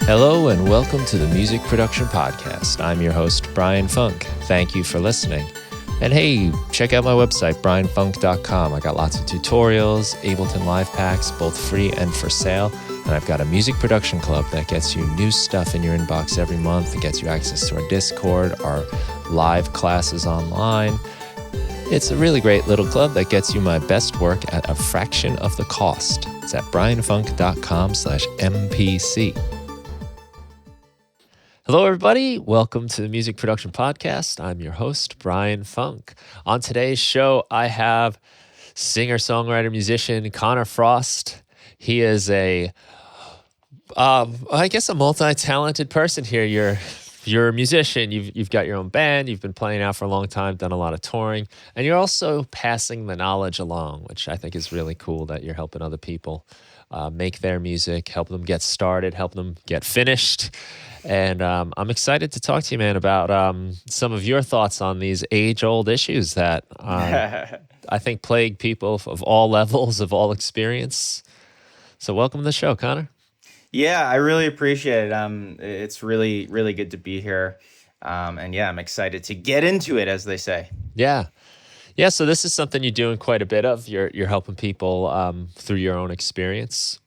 Hello and welcome to the Music Production Podcast. I'm your host, Brian Funk. Thank you for listening. And hey, check out my website, brianfunk.com. I got lots of tutorials, Ableton Live packs, both free and for sale. And I've got a music production club that gets you new stuff in your inbox every month. It gets you access to our Discord, our live classes online. It's a really great little club that gets you my best work at a fraction of the cost. It's at brianfunk.com/MPC. Hello, everybody. Welcome to the Music Production Podcast. I'm your host, Brian Funk. On today's show, I have singer, songwriter, musician Connor Frost. He is a multi-talented person here. You're a musician. You've got your own band. You've been playing out for a long time, done a lot of touring, and you're also passing the knowledge along, which I think is really cool that you're helping other people make their music, help them get started, help them get finished. And I'm excited to talk to you, man, about some of your thoughts on these age-old issues that I think plague people of all levels, of all experience. So welcome to the show, Connor. Yeah, I really appreciate it. It's really, really good to be here. And yeah, I'm excited to get into it, as they say. Yeah. So this is something you're doing quite a bit of. You're helping people through your own experience.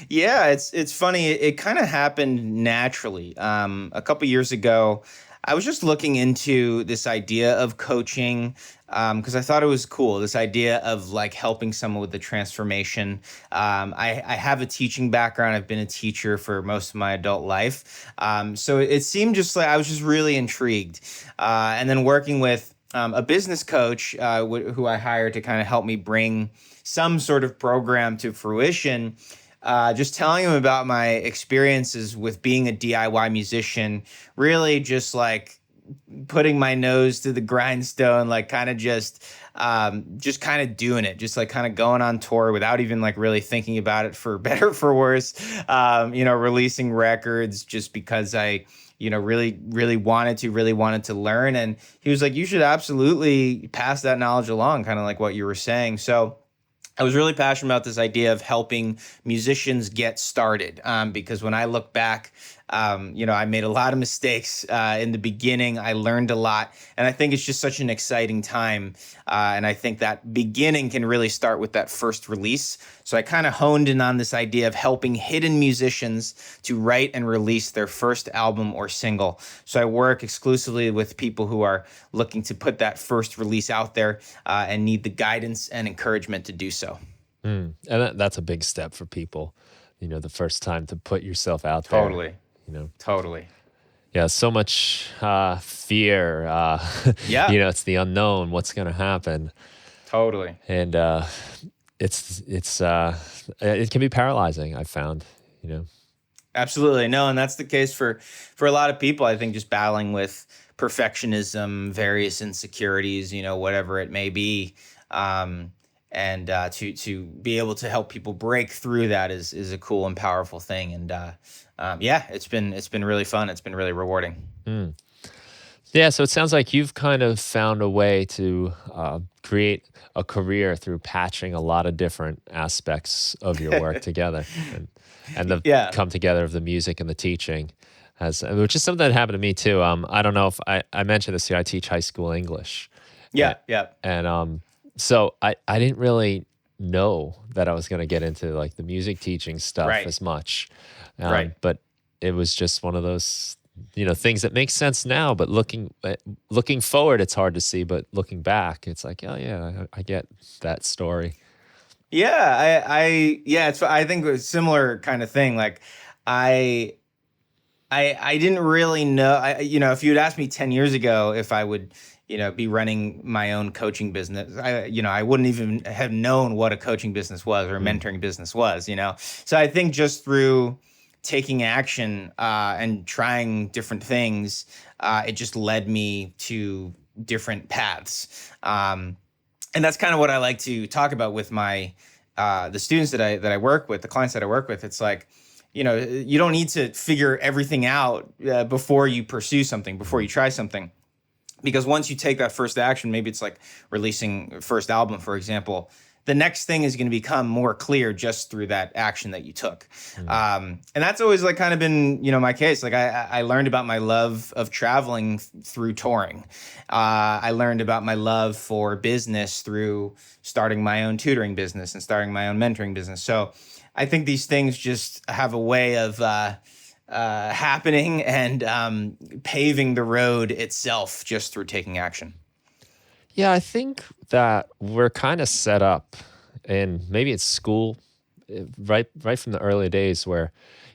Yeah, it's funny. It kind of happened naturally. A couple years ago, I was just looking into this idea of coaching because I thought it was cool. This idea of like helping someone with the transformation. I have a teaching background. I've been a teacher for most of my adult life. So it seemed just like I was just really intrigued. And then working with a business coach who I hired to kind of help me bring some sort of program to fruition. Just telling him about my experiences with being a DIY musician, really just like putting my nose to the grindstone, like kind of just kind of doing it, just like kind of going on tour without even like really thinking about it, for better or for worse, releasing records just because I really wanted to learn. And he was like, you should absolutely pass that knowledge along, kind of like what you were saying. So I was really passionate about this idea of helping musicians get started because when I look back, I made a lot of mistakes in the beginning. I learned a lot, and I think it's just such an exciting time. And I think that beginning can really start with that first release. So I kind of honed in on this idea of helping hidden musicians to write and release their first album or single. So I work exclusively with people who are looking to put that first release out there and need the guidance and encouragement to do so. And that's a big step for people, the first time to put yourself out there. Totally. Totally. Yeah, so much fear. Yeah. It's the unknown. What's going to happen? Totally. And it can be paralyzing, I've found. Absolutely. No, and that's the case for a lot of people. I think just battling with perfectionism, various insecurities, whatever it may be. And to be able to help people break through that is a cool and powerful thing. And it's been really fun. It's been really rewarding. Yeah, so it sounds like you've kind of found a way to create a career through patching a lot of different aspects of your work together, and the come together of the music and the teaching, which is something that happened to me too. I don't know if I mentioned this here. I teach high school English. Yeah. And so I didn't really know that I was going to get into like the music teaching stuff as much. But it was just one of those, things that make sense now, but looking forward, it's hard to see, but looking back, it's like, oh yeah, I get that story. Yeah. I think it was a similar kind of thing. Like I didn't really know, if you'd asked me 10 years ago if I would, be running my own coaching business, I wouldn't even have known what a coaching business was or a mentoring business was, So I think just through taking action and trying different things, it just led me to different paths. And that's kind of what I like to talk about with my the students that I work with, the clients that I work with. It's like, you don't need to figure everything out before you pursue something, before you try something. Because once you take that first action, maybe it's like releasing first album, for example, the next thing is going to become more clear just through that action that you took. Mm. And that's always like kind of been, my case. Like I learned about my love of traveling through touring. I learned about my love for business through starting my own tutoring business and starting my own mentoring business. So I think these things just have a way of happening and paving the road itself just through taking action. Yeah, I think that we're kind of set up, and maybe it's school, right from the early days where,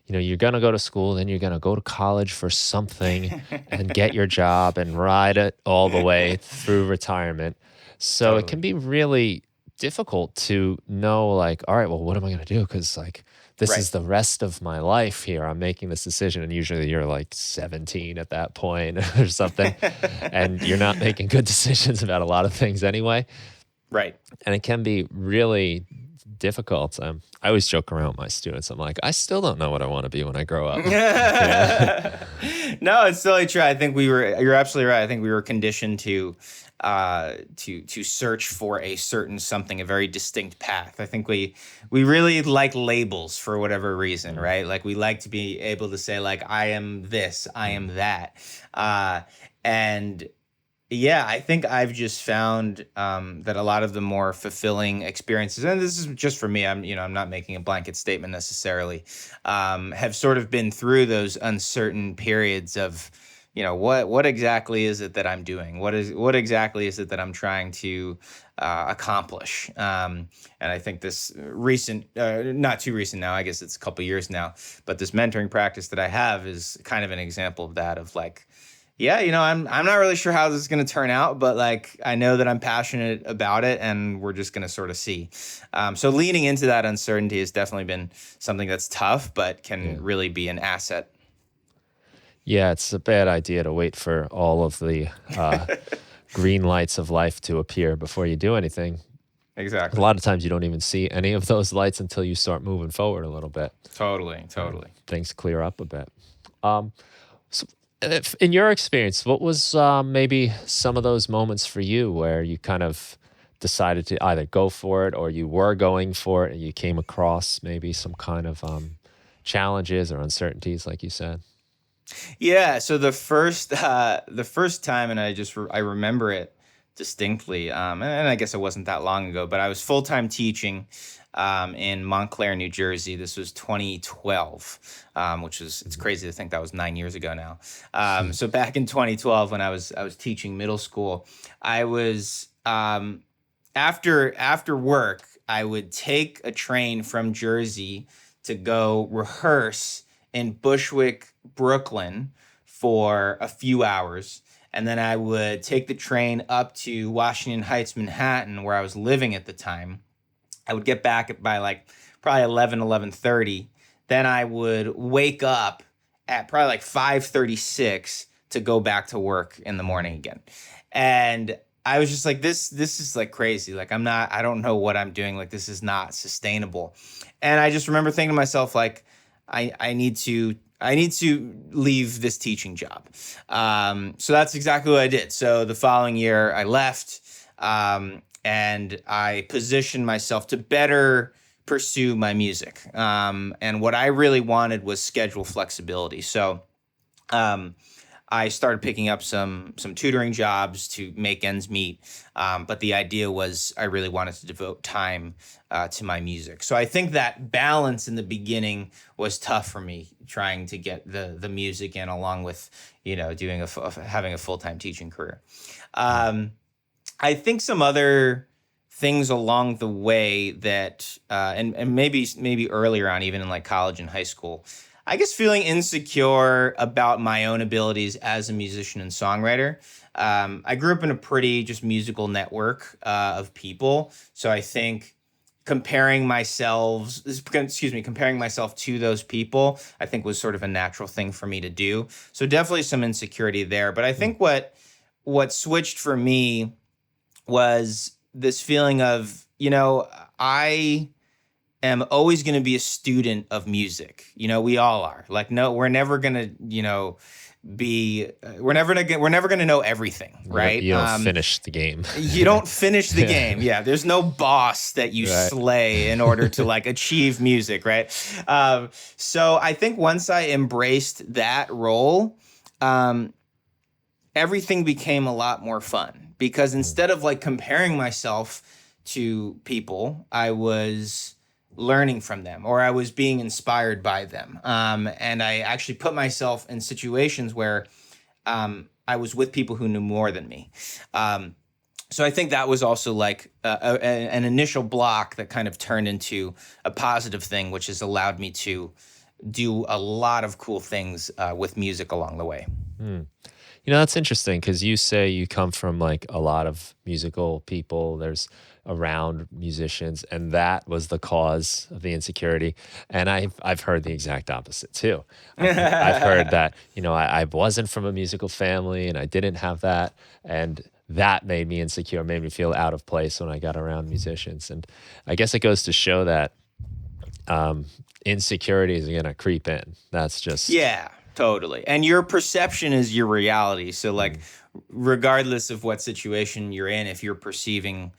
you're gonna go to school, then you're gonna go to college for something and get your job and ride it all the way through retirement. So it can Totally. be really difficult to know, like, all right, well, what am I gonna do? Because like this Right. is the rest of my life here. I'm making this decision, and usually you're like 17 at that point or something, and you're not making good decisions about a lot of things anyway. Right. And it can be really difficult. I always joke around with my students. I'm like, I still don't know what I want to be when I grow up. Yeah. No, it's totally true. I think you're absolutely right. I think we were conditioned to search for a certain something, a very distinct path. I think we really like labels for whatever reason, Mm, right? Like we like to be able to say like, I am this, I am mm, that. And yeah, I think I've just found that a lot of the more fulfilling experiences, and this is just for me, I'm not making a blanket statement necessarily, have sort of been through those uncertain periods of, what exactly is it that I'm doing? What exactly is it that I'm trying to accomplish? And I think this recent, not too recent now, I guess it's a couple years now, but this mentoring practice that I have is kind of an example of that. Of like, yeah, I'm not really sure how this is going to turn out, but like I know that I'm passionate about it, and we're just going to sort of see. So leaning into that uncertainty has definitely been something that's tough, but can yeah. really be an asset. Yeah, it's a bad idea to wait for all of the green lights of life to appear before you do anything. A Exactly. lot of times you don't even see any of those lights until you start moving forward a little bit Totally, and totally. things clear up a bit. Um, so if, in your experience, what was maybe some of those moments for you where you kind of decided to either go for it or you were going for it and you came across maybe some kind of challenges or uncertainties, like you said? Yeah. So the first time, and I remember it distinctly. And I guess it wasn't that long ago, but I was full time teaching in Montclair, New Jersey. This was 2012, which is it's Mhm. crazy to think that was 9 years ago now. So back in 2012, when I was teaching middle school, I was after work, I would take a train from Jersey to go rehearse in Bushwick, Brooklyn for a few hours. And then I would take the train up to Washington Heights, Manhattan, where I was living at the time. I would get back by like probably 11:30. Then I would wake up at probably like 5:36 to go back to work in the morning Mm, again. And I was just like, this is like crazy. Like I don't know what I'm doing. Like this is not sustainable. And I just remember thinking to myself, like, I need to leave this teaching job. So that's exactly what I did. So the following year I left, and I positioned myself to better pursue my music. And what I really wanted was schedule flexibility. So um, I started picking up some tutoring jobs to make ends meet. But the idea was I really wanted to devote time to my music. So I think that balance in the beginning was tough for me, trying to get the music in along with doing having a full time teaching career. mm, Um, I think some other things along the way that and maybe earlier on, even in like college and high school, I guess feeling insecure about my own abilities as a musician and songwriter. I grew up in a pretty just musical network of people, so I think comparing myself to those people, I think was sort of a natural thing for me to do. So definitely some insecurity there. But I mm, think what switched for me was this feeling of, I am always going to be a student of music. We all are. Like, no, we're never going to, be we're never going to know everything, right? You don't finish the game. You don't finish the Yeah. game. Yeah, there's no boss that you Right. slay in order to like achieve music, right? So I think once I embraced that role, um, everything became a lot more fun because Mm. instead of like comparing myself to people, I was learning from them or I was being inspired by them. And I actually put myself in situations where I was with people who knew more than me. Um, so I think that was also like an initial block that kind of turned into a positive thing, which has allowed me to do a lot of cool things with music along the way. Mm. That's interesting because you say you come from like a lot of musical people. There's around musicians, and that was the cause of the insecurity. And I've heard the exact opposite too. I've heard that I wasn't from a musical family, and I didn't have that, and that made me insecure, made me feel out of place when I got around musicians. And I guess it goes to show that um, insecurity is going to creep in. That's just Yeah, totally. And your perception is your reality. So, like, mm, regardless of what situation you're in, if you're perceiving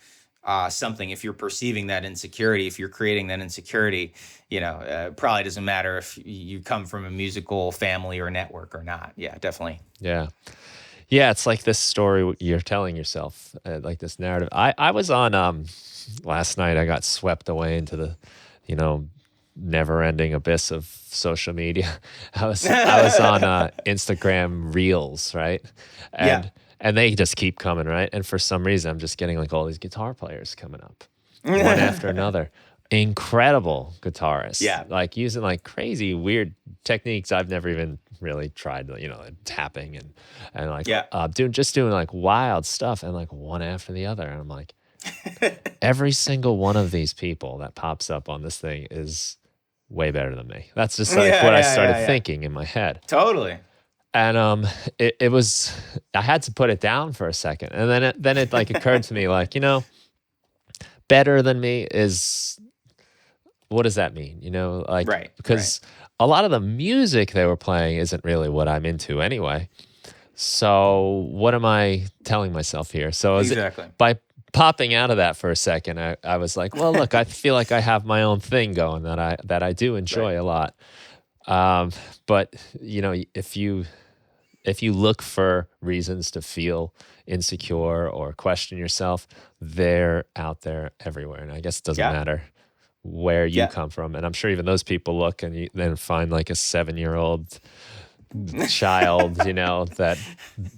something, if you're perceiving that insecurity, if you're creating that insecurity, it probably doesn't matter if you come from a musical family or network or not. Yeah, definitely. yeah. Yeah, it's like this story you're telling yourself, like this narrative. I was on last night. I got swept away into the, you know, never-ending abyss of social media. I was on Instagram Reels, right? Yeah. And they just keep coming, right? And for some reason, I'm just getting like all these guitar players coming up, one after another. Incredible guitarists, Yeah. like using like crazy weird techniques I've never even really tried, tapping and like Yeah. doing like wild stuff and like one after the other. And I'm like, every single one of these people that pops up on this thing is way better than me. That's just Yeah. like what I Yeah. started Yeah. Yeah. thinking in my head. Totally. And it was I had to put it down for a second, and then it like occurred to me like better than me is what does that mean? Like Right. Right. because a lot of the music they were playing isn't really what I'm into anyway. So what am I telling myself here? So is it Exactly. by popping out of that for a second, I was like, well, look, I feel like I have my own thing going that I do Right. enjoy a lot. But if you look for reasons to feel insecure or question yourself, they're out there everywhere. And I guess it doesn't Yeah. matter where you Yeah. come from. And I'm sure even those people look and you then find like a 7-year-old child, that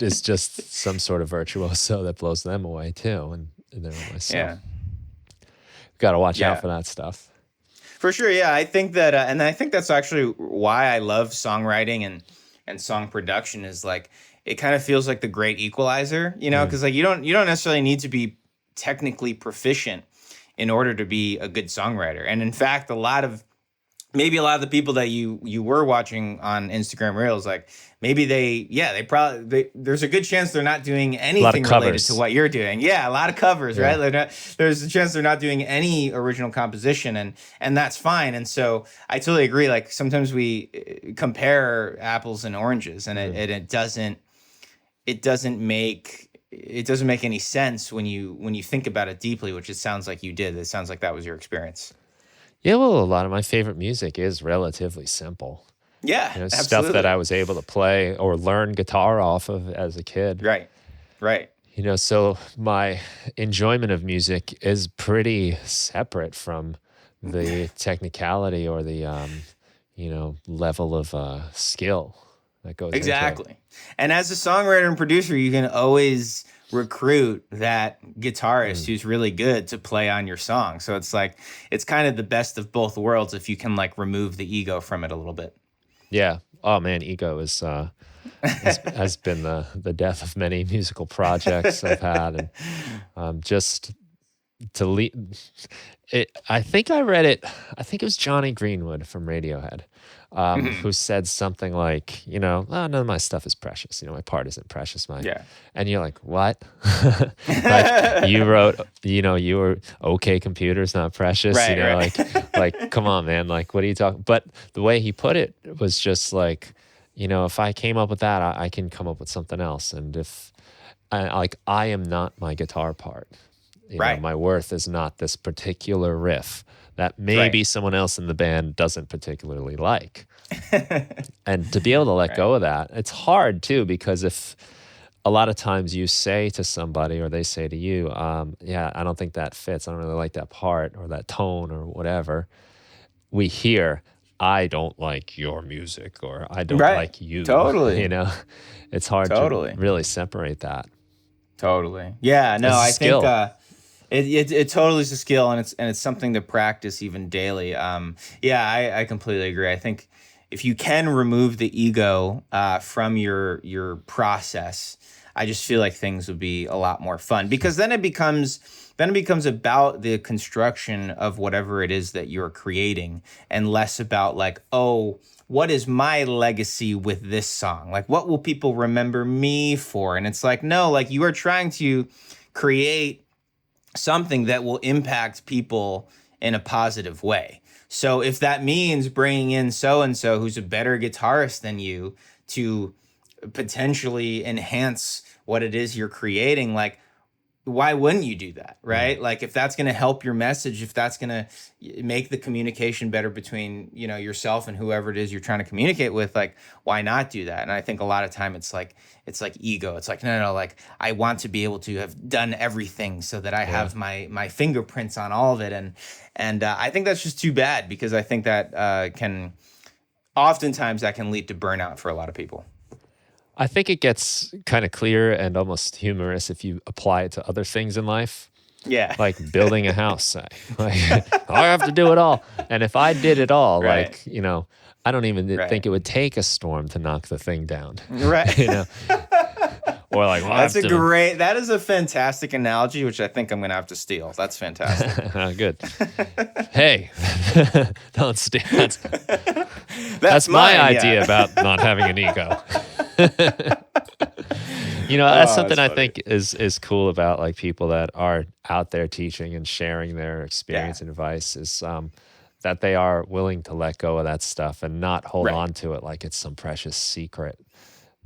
is just some sort of virtuoso that blows them away too. And they're like myself. Yeah. Got to watch out Yeah. for that stuff. For sure, yeah. I think that, and I think that's actually why I love songwriting and song production is like it kind of feels like the great equalizer, Mm. because like you don't necessarily need to be technically proficient in order to be a good songwriter. And in fact, maybe a lot of the people that you were watching on Instagram Reels, like maybe there's a good chance they're not doing A lot of anything related to covers. what you're doing. Yeah, a lot of covers, right? Yeah. There's a chance they're not doing any original composition, and that's fine. And so I totally agree. Like sometimes we compare apples and oranges, and Mm. it doesn't make any sense when you think about it deeply, which it sounds like you did. It sounds like that was your experience. Yeah, well, a lot of my favorite music is relatively simple. Yeah, Stuff that I absolutely. was able to play or learn guitar off of as a kid. Right. Right. So my enjoyment of music is pretty separate from the technicality or the level of skill that goes into it. Exactly. And as a songwriter and producer, you can always recruit that guitarist Mm. who's really good to play on your song. So it's like it's kind of the best of both worlds if you can like remove the ego from it a little bit. Yeah. Oh man, ego has been the death of many musical projects I've had, and just to lead it. I think I read it. I think it was Johnny Greenwood from Radiohead, Mhm. who said something like, "Oh, none of my stuff is precious. My part isn't precious. My," Yeah. and you're like, "What?" Like you wrote, you were okay. Computer's not precious. Right, Like, right. come on, man. Like, what are you talking? But the way he put it was just like, if I came up with that, I can come up with something else. And if I am not my guitar part. Right, My worth is not this particular riff that right. maybe someone else in the band doesn't particularly like. And to be able to let Right. go of that, it's hard too, because if a lot of times you say to somebody or they say to you, yeah, I don't think that fits. I don't really like that part or that tone or whatever. We hear, I don't like your music or I don't Right. like you. Totally. It's hard to Totally. really separate that. Totally. Yeah, no, It's a I think skill. it totally is a skill, and it's something to practice even daily. Yeah, I completely agree. I think if you can remove the ego from your process, I just feel like things would be a lot more fun, because then it becomes about the construction of whatever it is that you're creating, and less about like, oh, what is my legacy with this song? Like, what will people remember me for? And it's like, no, like you are trying to create something that will impact people in a positive way. So if that means bringing in so and so who's a better guitarist than you to potentially enhance what it is you're creating, like, why wouldn't you do that, Mm. right? Like, if that's going to help your message, if that's going to make the communication better between yourself and whoever it is you're trying to communicate with, like, why not do that? And I think a lot of time it's like ego. It's like, no, no, no, like, I want to be able to have done everything so that I Yeah. have my fingerprints on all of it. And I think that's just too bad, because I think that can oftentimes that can lead to burnout for a lot of people. I think it gets kind of clear and almost humorous if you apply it to other things in life, Yeah. like building a house, say. Like, I have to do it all. And if I did it all, Right. like, I don't even think Right. it would take a storm to knock the thing down. Right. you know, or like, well, I have to. That is a fantastic analogy, which I think I'm going to have to steal. That's fantastic. Good. Hey, don't steal. That's That's my mine. idea Yeah. about not having an ego. That's Oh, something that's I funny. think is cool about like people that are out there teaching and sharing their Yeah. experience and advice is that they are willing to let go of that stuff and not hold Right. on to it like it's some precious secret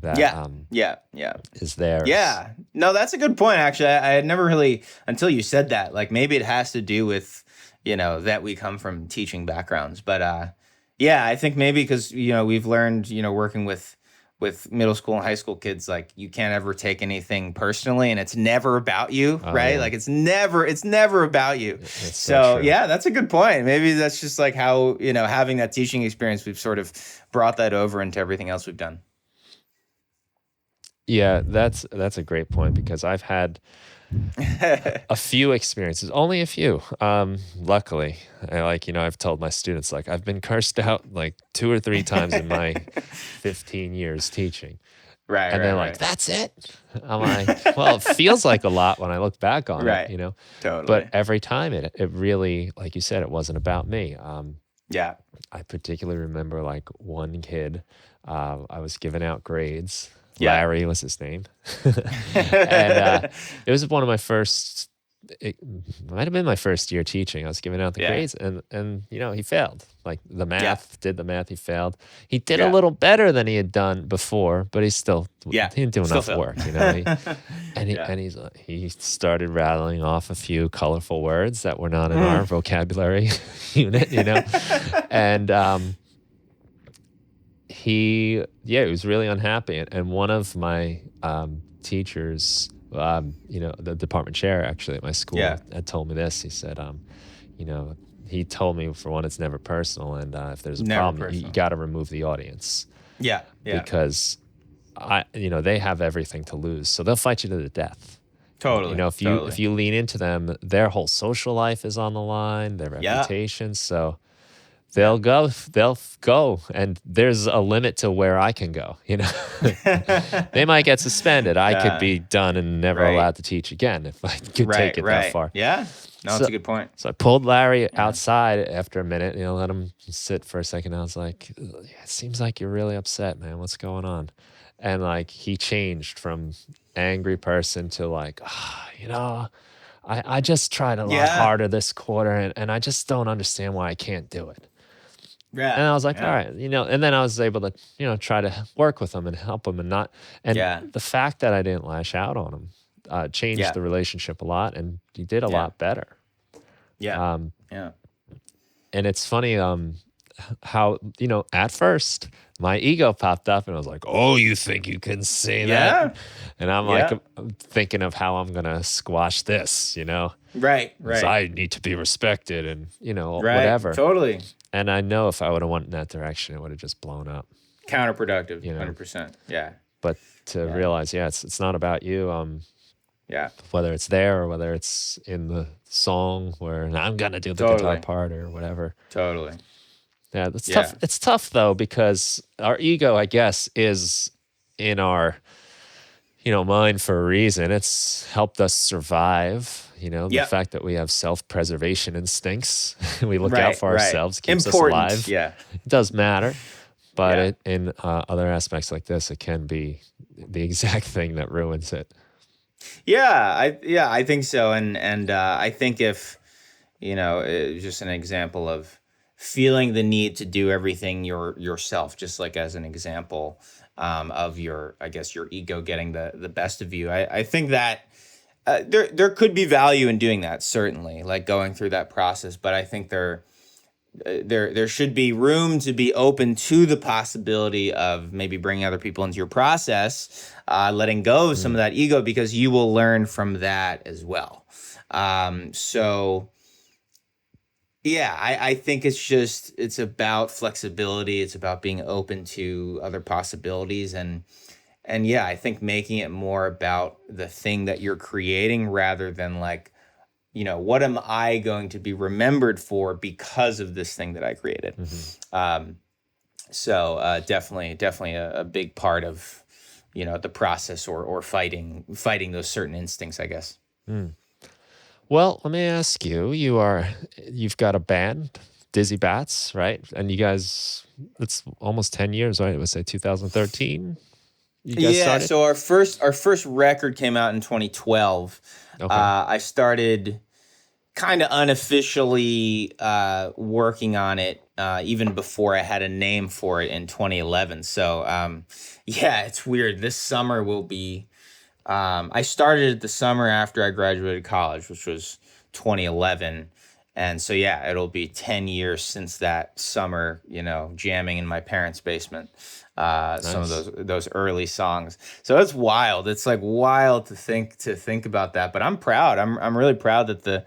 that Yeah. Yeah. Yeah. is theirs. Yeah. No, that's a good point. Actually, I had never really, until you said that, like, maybe it has to do with, that we come from teaching backgrounds. But yeah, I think maybe because, we've learned, working with middle school and high school kids, like, you can't ever take anything personally, and it's never about you, Oh right? yeah, Like, it's never about you. it's so So true. yeah, that's a good point. Maybe that's just like how, having that teaching experience, we've sort of brought that over into everything else we've done. Yeah, that's a great point because I've had a few experiences, only a few. Luckily, I've told my students like I've been cursed out like 2 or 3 times in my 15 years teaching, Right, and they're right, like, right. "That's it." I'm like, "Well, it feels like a lot when I look back on it, Right. but Totally. every time it really, like you said, it wasn't about me." Yeah. I particularly remember like one kid. I was giving out grades. Yeah. Larry was his name, and it was one of my first. It might have been my first year teaching. I was giving out the Yeah. grades, and he failed. Like Yeah. did the math, he failed. He did a Yeah. little better than he had done before, but Yeah. he didn't do Still enough failed. work. And Yeah. he started rattling off a few colorful words that were not in our Mm. vocabulary unit. And he was really unhappy, and one of my teachers, the department chair actually at my school Yeah. had told me this. He said, you know he told me, for one, it's never personal, and if there's a Never problem, you personal. got to remove the audience, Yeah. Yeah. because they have everything to lose, so they'll fight you to the death. Totally. If Totally. you lean into them, their whole social life is on the line, their Yeah. reputation. So Yeah. they'll go, and there's a limit to where I can go, you know? They might get suspended. I could uh, be done and never right. allowed to teach again if I could take Right. it that Right. far. Yeah. No, So it's a good point. so I pulled Larry Yeah. outside after a minute, you know, let him sit for a second. I was like, "Yeah, it seems like you're really upset, man. What's going on?" And like he changed from angry person to like, "Ah, you know, I just tried a lot Yeah. harder this quarter, and I just don't understand why I can't do it." Yeah. And I was like, all Yeah. right, you know, and then I was able to, you know, try to work with him and help him and not, and Yeah. the fact that I didn't lash out on him changed Yeah. the relationship a lot, and he did a Yeah. lot better. Yeah. Um, Yeah. and it's funny how, you know, at first my ego popped up and I was like, oh, you think you can say that? Yeah. And I'm like, Yeah. I'm thinking of how I'm going to squash this, you know, Right. because Right. I need to be respected and, you know, Right. whatever. Totally. And I know if I would have went in that direction, it would have just blown up, Counterproductive. you know. 100%. Yeah. But to Yeah. realize, yeah, it's not about you. Yeah. Whether it's there or whether it's in the song where I'm gonna do the guitar Totally. part or whatever. Totally. Yeah, that's tough. Yeah. It's tough though because our ego, I guess, is in our, you know, mind for a reason. It's helped us survive. You know, the Yep. fact that we have self-preservation instincts, we look out Right. for Right. ourselves, keeps us Important. alive. Yeah. It does matter, but Yeah. in other aspects like this, it can be the exact thing that ruins it. Yeah, I think so. And I think if, just an example of feeling the need to do everything yourself, just like as an example of your, I guess, your ego getting the best of you. I think that there could be value in doing that, certainly, like going through that process. But I think there should be room to be open to the possibility of maybe bringing other people into your process, letting go of some of Mm, that ego, because you will learn from that as well. So yeah, I think it's about flexibility. It's about being open to other possibilities, and yeah, I think making it more about the thing that you're creating rather than like, what am I going to be remembered for because of this thing that I created? mhm. Um, so definitely a big part of, the process, or fighting those certain instincts, I guess. Mm. Well, let me ask you, you've got a band, Dizzy Bats, right? And you guys, it's almost 10 years, right? It was say 2013 you guys Yeah. started? So our first record came out in 2012. Okay. I started kind of unofficially working on it even before I had a name for it in 2011. So yeah, it's weird. This summer will be. I started it the summer after I graduated college, which was 2011. And so yeah, it'll be 10 years since that summer, jamming in my parents' basement. Some of Nice. those early songs. So it's wild. It's like wild to think about that. But I'm proud. I'm really proud that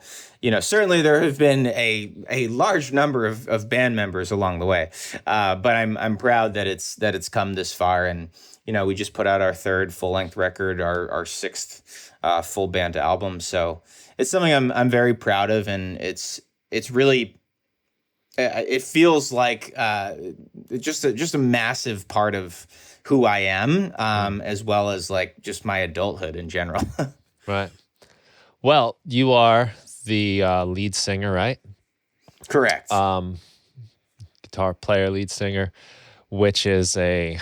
certainly there have been a large number of band members along the way. But I'm proud that it's come this far. And we just put out our third full length record, our sixth full band album. So it's something I'm very proud of, and it's really it feels like just a massive part of who I am, Mm, as well as like just my adulthood in general. right. Well, you are the lead singer, right? Correct. Um, Guitar player, lead singer, which is a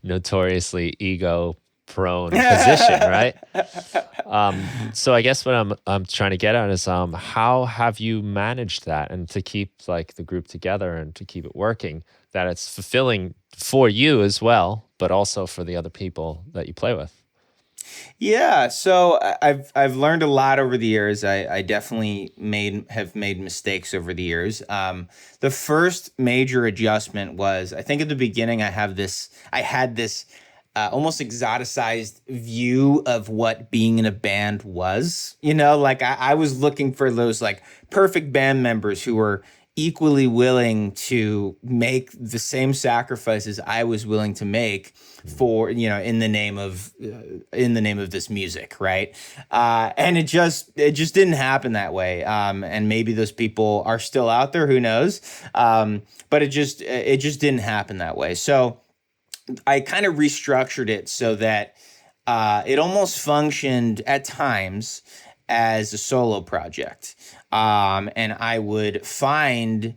notoriously ego prone position, right? So I guess what I'm trying to get at is how have you managed that and to keep like the group together and to keep it working, that it's fulfilling for you as well, but also for the other people that you play with. Yeah, so I've learned a lot over the years. I definitely have made mistakes over the years. The first major adjustment was, I think at the beginning I had this almost exoticized view of what being in a band was. Like I was looking for those like perfect band members who were equally willing to make the same sacrifices I was willing to make for, in the name of this music, right? And it just didn't happen that way. And maybe those people are still out there, who knows? But it just didn't happen that way. So I kind of restructured it so that it almost functioned at times as a solo project. And I would find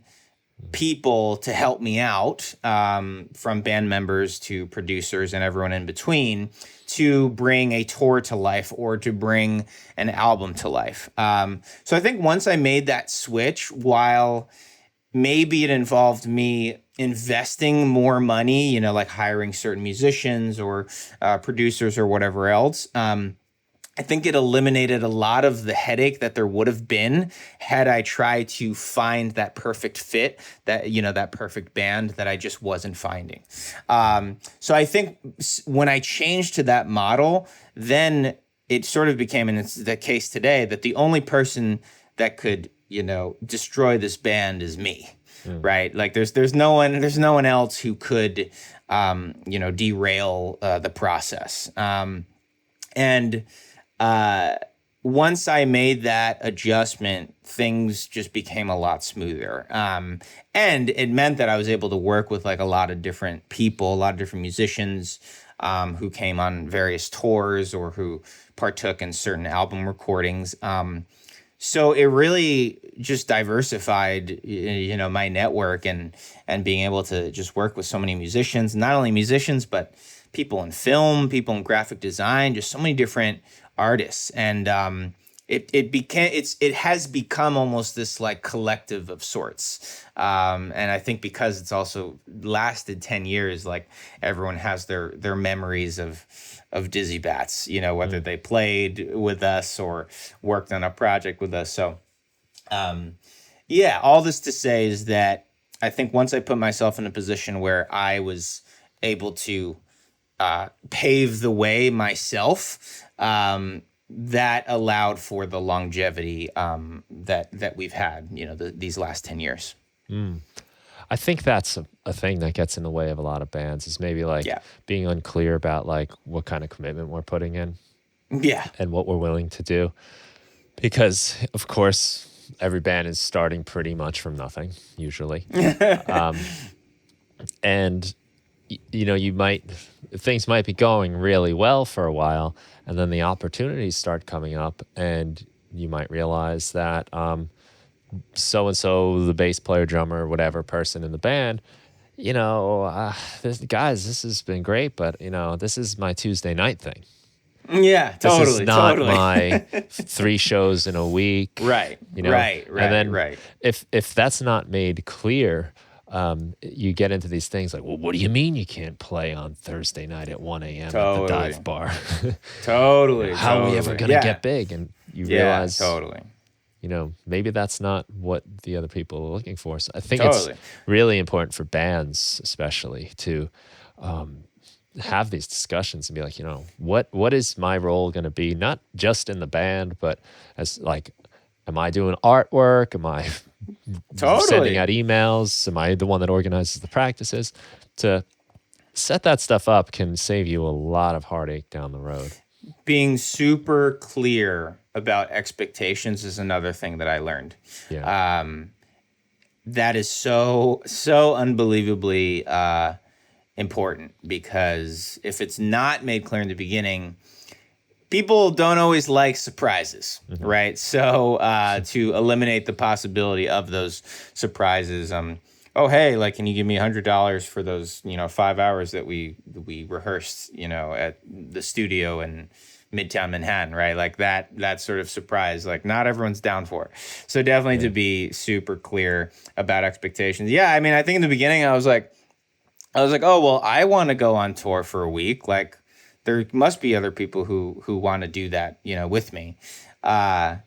people to help me out, from band members to producers and everyone in between, to bring a tour to life or to bring an album to life. So I think once I made that switch, while maybe it involved me investing more money, like hiring certain musicians or producers or whatever else. I think it eliminated a lot of the headache that there would have been had I tried to find that perfect fit, that perfect band that I just wasn't finding. So I think when I changed to that model, then it sort of became, and it's the case today, that the only person that could, destroy this band is me. Right. Like there's no one else who could, derail the process. And once I made that adjustment, things just became a lot smoother. And it meant that I was able to work with like a lot of different people, a lot of different musicians, who came on various tours or who partook in certain album recordings. So it really just diversified, my network, and being able to just work with so many musicians, not only musicians, but people in film, people in graphic design, just so many different artists. And it has become almost this like collective of sorts. And I think because it's also lasted 10 years, like everyone has their memories of Dizzy Bats, whether they played with us or worked on a project with us. So, all this to say is that I think once I put myself in a position where I was able to pave the way myself, that allowed for the longevity that we've had, these last 10 years. I think that's a thing that gets in the way of a lot of bands is maybe like Yeah. being unclear about like what kind of commitment we're putting in Yeah. and what we're willing to do. Because of course, every band is starting pretty much from nothing, usually. And things might be going really well for a while, and then the opportunities start coming up, and you might realize that so and so, the bass player, drummer, whatever person in the band, this has been great, but this is my Tuesday night thing. Yeah, This is totally, not totally. my 3 shows in a week. Right, right, And then right. if that's not made clear, you get into these things like, well, what do you mean you can't play on Thursday night at 1 a.m. at the Totally. dive bar? Totally. How are we ever going to get big? And you realize, totally. Maybe that's not what the other people are looking for. So I think Totally. it's really important for bands, especially, to have these discussions and be like, what is my role going to be? Not just in the band, but as like, am I doing artwork? Am I sending out emails? Am I the one that organizes the practices? To set that stuff up can save you a lot of heartache down the road. Being super clear about expectations is another thing that I learned. Yeah. That is so unbelievably important, because if it's not made clear in the beginning, people don't always like surprises, right? So to eliminate the possibility of those surprises, oh hey, like, can you give me $100 for those 5 hours that we rehearsed at the studio in Midtown Manhattan, right? Like that sort of surprise, like not everyone's down for it. So definitely to be super clear about expectations. Yeah, I mean, I think in the beginning I was like, oh well, I want to go on tour for a week. Like, there must be other people who want to do that, with me. And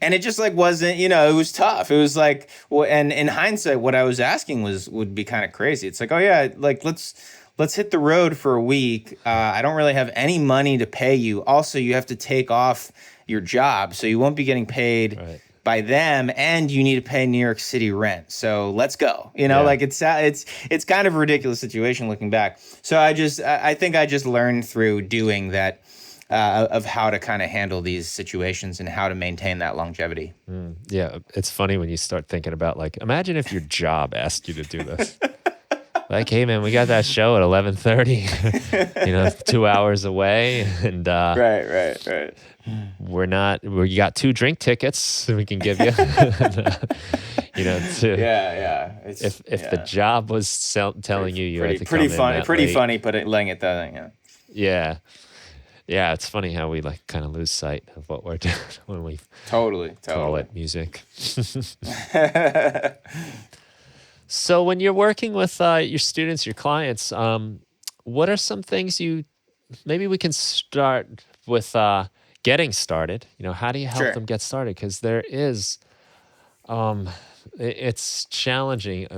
it just like wasn't, it was tough. It was like, well, and in hindsight, what I was asking would be kind of crazy. It's like, oh yeah, like let's hit the road for a week. I don't really have any money to pay you. Also, you have to take off your job, so you won't be getting paid Right. by them, and you need to pay New York City rent. So let's go. Yeah. Like it's kind of a ridiculous situation looking back. So I think I just learned through doing that, of how to kind of handle these situations and how to maintain that longevity. Yeah, it's funny when you start thinking about like, imagine if your job asked you to do this. Like, hey man, we got that show at 11:30, 2 hours away, and Right, right, right. we got 2 drink tickets we can give you. To Yeah, yeah. It's if the yeah. job was telling you you had to come in that Pretty late. funny, but laying it down. Yeah. Yeah, yeah, it's funny how we like kind of lose sight of what we're doing when we Totally, call totally. it music. So when you're working with your students, your clients, what are some things maybe we can start with getting started. How do you help Sure. them get started? Because there is, um, it's challenging.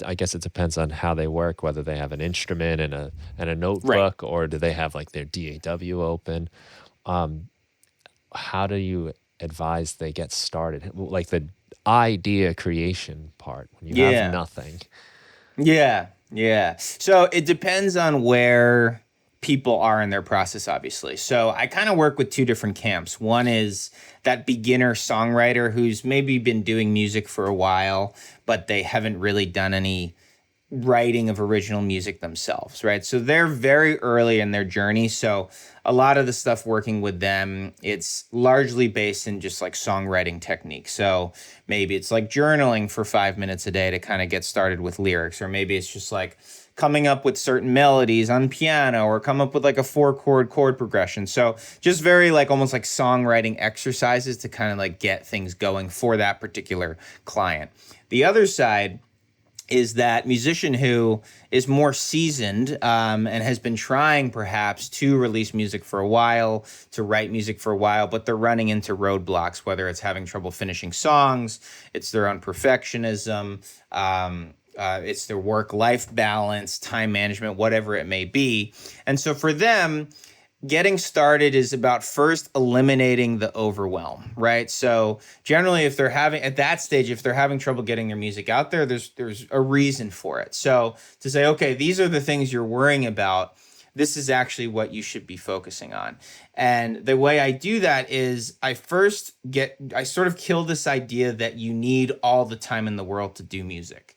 I guess it depends on how they work, whether they have an instrument and a Right. notebook, or do they have like their DAW open. Um, how do you advise they get started? Like the idea creation part when you have Yeah. nothing. Yeah. Yeah. So it depends on where people are in their process, obviously. So I kind of work with two different camps. One is that beginner songwriter who's maybe been doing music for a while, but they haven't really done any writing of original music themselves, right? So they're very early in their journey. So a lot of the stuff working with them, it's largely based in just like songwriting technique. So maybe it's like journaling for 5 minutes a day to kind of get started with lyrics, or maybe it's just like coming up with certain melodies on piano, or come up with like a 4 chord progression. So just very like almost like songwriting exercises to kind of like get things going for that particular client. The other side is that musician who is more seasoned, and has been trying perhaps to release music for a while, to write music for a while, but they're running into roadblocks, whether it's having trouble finishing songs, it's their own perfectionism, it's their work-life balance, time management, whatever it may be. And so for them, getting started is about first eliminating the overwhelm, right? So generally, if they're having at that stage, if they're having trouble getting their music out there, there's a reason for it. So to say, okay, these are the things you're worrying about. This is actually what you should be focusing on. And the way I do that is I sort of kill this idea that you need all the time in the world to do music.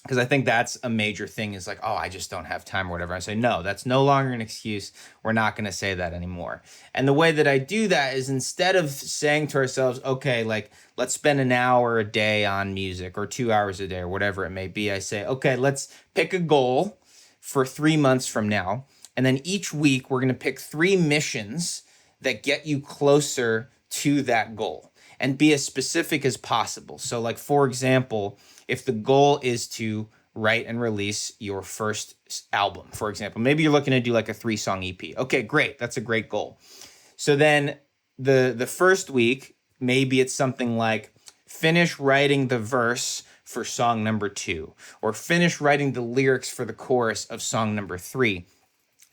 Because I think that's a major thing, is like, oh, I just don't have time or whatever. I say, no, that's no longer an excuse. We're not going to say that anymore. And the way that I do that is, instead of saying to ourselves, okay, like, let's spend an hour a day on music, or 2 hours a day, or whatever it may be, I say, okay, let's pick a goal for 3 months from now. And then each week we're going to pick 3 missions that get you closer to that goal, and be as specific as possible. So like, for example, if the goal is to write and release your first album, for example, maybe you're looking to do like a 3-song EP. Okay, great. That's a great goal. So then the first week, maybe it's something like, finish writing the verse for song number 2, or finish writing the lyrics for the chorus of song number 3.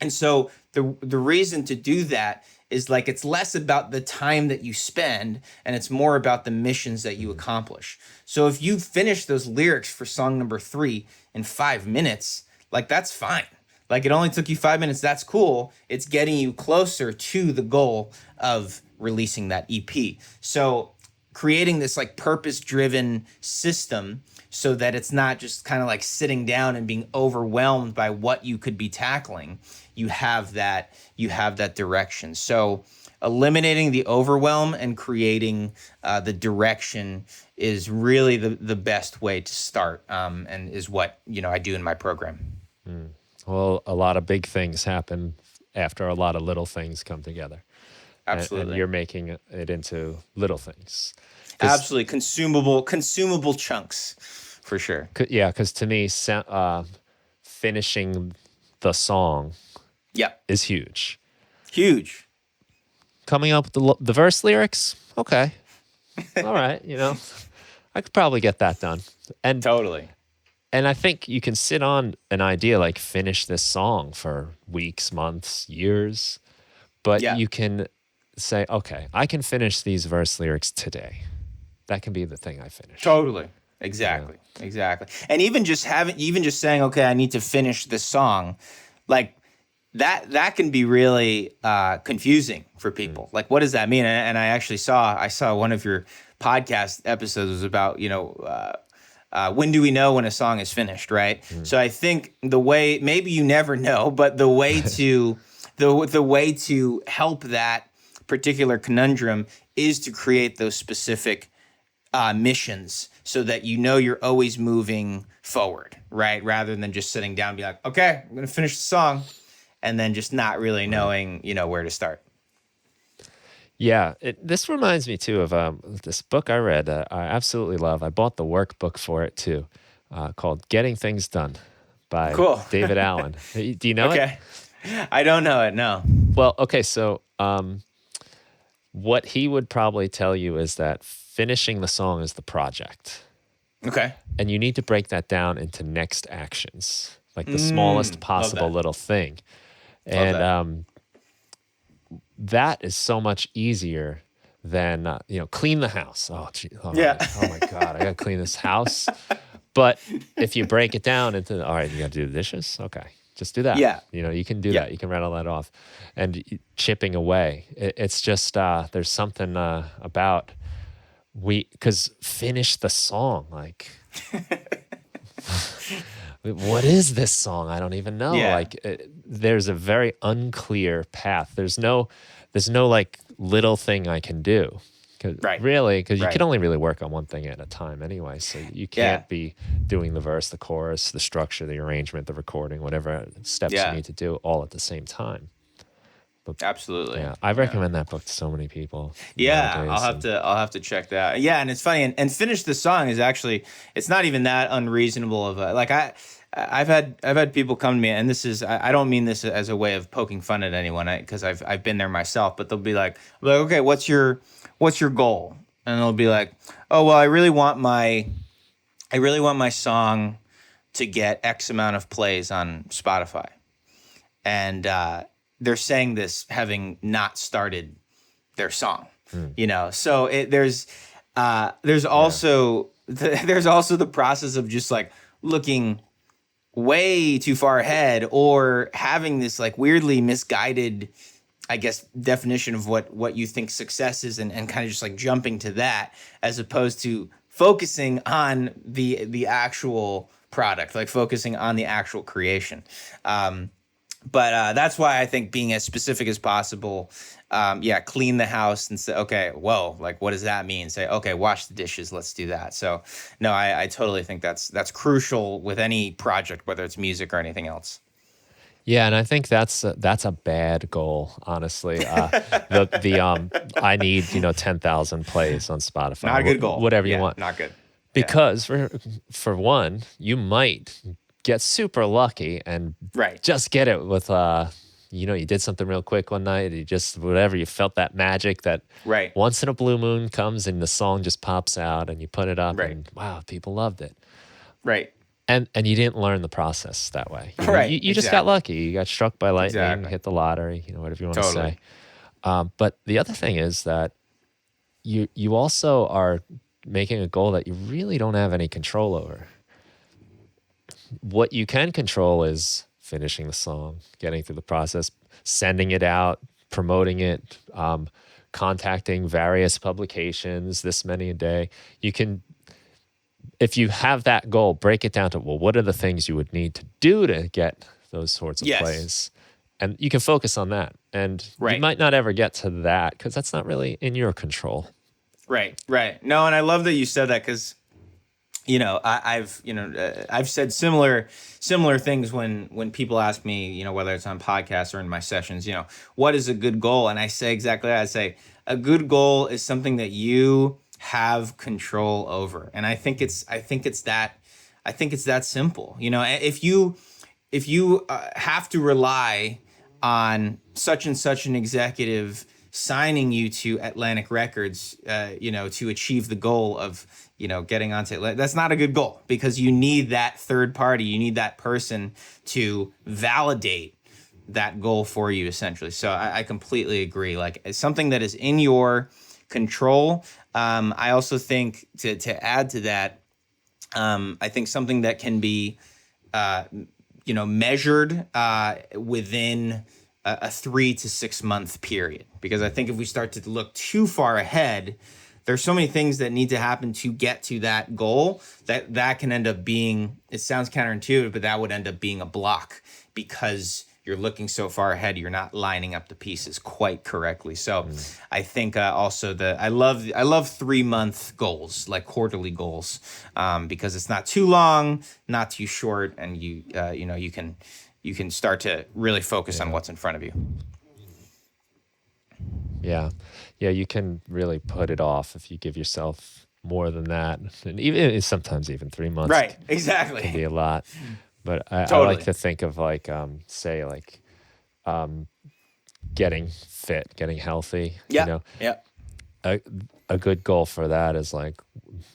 And so the reason to do that is, like, it's less about the time that you spend, and it's more about the missions that you accomplish. So if you finish those lyrics for song number 3 in 5 minutes, like, that's fine. Like, it only took you 5 minutes. That's cool. It's getting you closer to the goal of releasing that EP. So creating this like purpose-driven system, so that it's not just kind of like sitting down and being overwhelmed by what you could be tackling. You have that direction. So eliminating the overwhelm and creating the direction is really the best way to start, and is what I do in my program. Well, a lot of big things happen after a lot of little things come together. And Absolutely. you're making it into little things. Absolutely. Consumable chunks, for sure. Yeah, because to me, finishing the song Yep. is huge. Huge. Coming up with the verse lyrics, okay, all right, I could probably get that done. And Totally. and I think you can sit on an idea like finish this song for weeks, months, years, but Yeah. you can say, okay, I can finish these verse lyrics today. That can be the thing I finish. Totally. Yeah. Exactly. Exactly. And even just saying, okay, I need to finish this song, like that can be really confusing for Mm. people. Like, what does that mean? And I saw one of your podcast episodes was about, when do we know when a song is finished, right? Mm. So I think the way, maybe you never know, but the way to help that particular conundrum is to create those specific missions so that you know you're always moving forward, right? Rather than just sitting down and be like, okay, I'm gonna finish the song, and then just not really Right. knowing, where to start. Yeah, this reminds me too of this book I read. I absolutely love. I bought the workbook for it too, called "Getting Things Done" by Cool. David Allen. Do you know it? Okay. I don't know it. No. Well, okay. So, what he would probably tell you is that finishing the song is the project, Okay. and you need to break that down into next actions, like the smallest Love possible that. little thing, Love and that. that is so much easier than clean the house. Oh, gee, Yeah. oh my God, I gotta clean this house. But if you break it down into, all right, you gotta do the dishes. Okay, just do that. Yeah. You can do Yeah. that. You can rattle that off, and chipping away. It's just there's something about because finish the song. Like, what is this song? I don't even know. Yeah. Like, there's a very unclear path. There's no like little thing I can do. Right. Because you can Right. only really work on one thing at a time anyway. So you Yeah. can't be doing the verse, the chorus, the structure, the arrangement, the recording, whatever steps you Yeah. need to do all at the same time. But Absolutely. yeah, I Yeah. recommend that book to so many people Yeah, I'll nowadays. have And to I'll have to check that. Yeah, and it's funny, and finish the song is actually, it's not even that unreasonable of a, like, I've had people come to me, and this is, I don't mean this as a way of poking fun at anyone, because I've been there myself, but they'll be like, okay, what's your goal? And they'll be like, oh well, I really want my song to get X amount of plays on Spotify, and they're saying this having not started their song, mm, so there's yeah, also there's also the process of just like looking way too far ahead, or having this like weirdly misguided, I guess, definition of what you think success is, and kind of just like jumping to that, as opposed to focusing on the actual product, like focusing on the actual creation. But that's why I think being as specific as possible. Yeah, clean the house and say, okay, whoa, like what does that mean? Say, okay, wash the dishes, let's do that. So no, I totally think that's crucial with any project, whether it's music or anything else. yeah, and I think that's a bad goal, honestly. The I need 10,000 plays on Spotify, Not a good goal. whatever you Yeah, want. not good. Yeah. Because for one, you might get super lucky and Right. just get it with you did something real quick one night, you just whatever, you felt that magic that Right. once in a blue moon comes and the song just pops out and you put it up Right. and wow, people loved it. Right. And you didn't learn the process that way. Right. You just got Exactly. lucky. You got struck by lightning, Exactly. hit the lottery, whatever you want to Totally. say. But the other thing is that you also are making a goal that you really don't have any control over. What you can control is finishing the song, getting through the process, sending it out, promoting it, contacting various publications, this many a day. You can, if you have that goal, break it down to, well, what are the things you would need to do to get those sorts of Yes. plays? And you can focus on that. And you Right. might not ever get to that because that's not really in your control. Right. Right. No, and I love that you said that, because I've said similar things when people ask me, whether it's on podcasts or in my sessions, what is a good goal? And I say exactly that. I say a good goal is something that you have control over. And I think it's that simple. If you have to rely on such and such an executive signing you to Atlantic Records, to achieve the goal of, getting onto it, that's not a good goal, because you need that third party. You need that person to validate that goal for you essentially. So I completely agree. Like it's something that is in your control. I also think to add to that, I think something that can be measured within a 3 to 6 month period. Because I think if we start to look too far ahead, there's so many things that need to happen to get to that goal that can end up being, it sounds counterintuitive, but that would end up being a block because you're looking so far ahead, you're not lining up the pieces quite correctly. So I think also I love 3 month goals, like quarterly goals, because it's not too long, not too short, and you can start to really focus on what's in front of you. Yeah. Yeah, you can really put it off if you give yourself more than that. And even sometimes even 3 months Right. can be Exactly. a lot. But I like Totally. to think of like say like getting fit, getting healthy, you Yeah. know. Yeah. A a good goal for that is like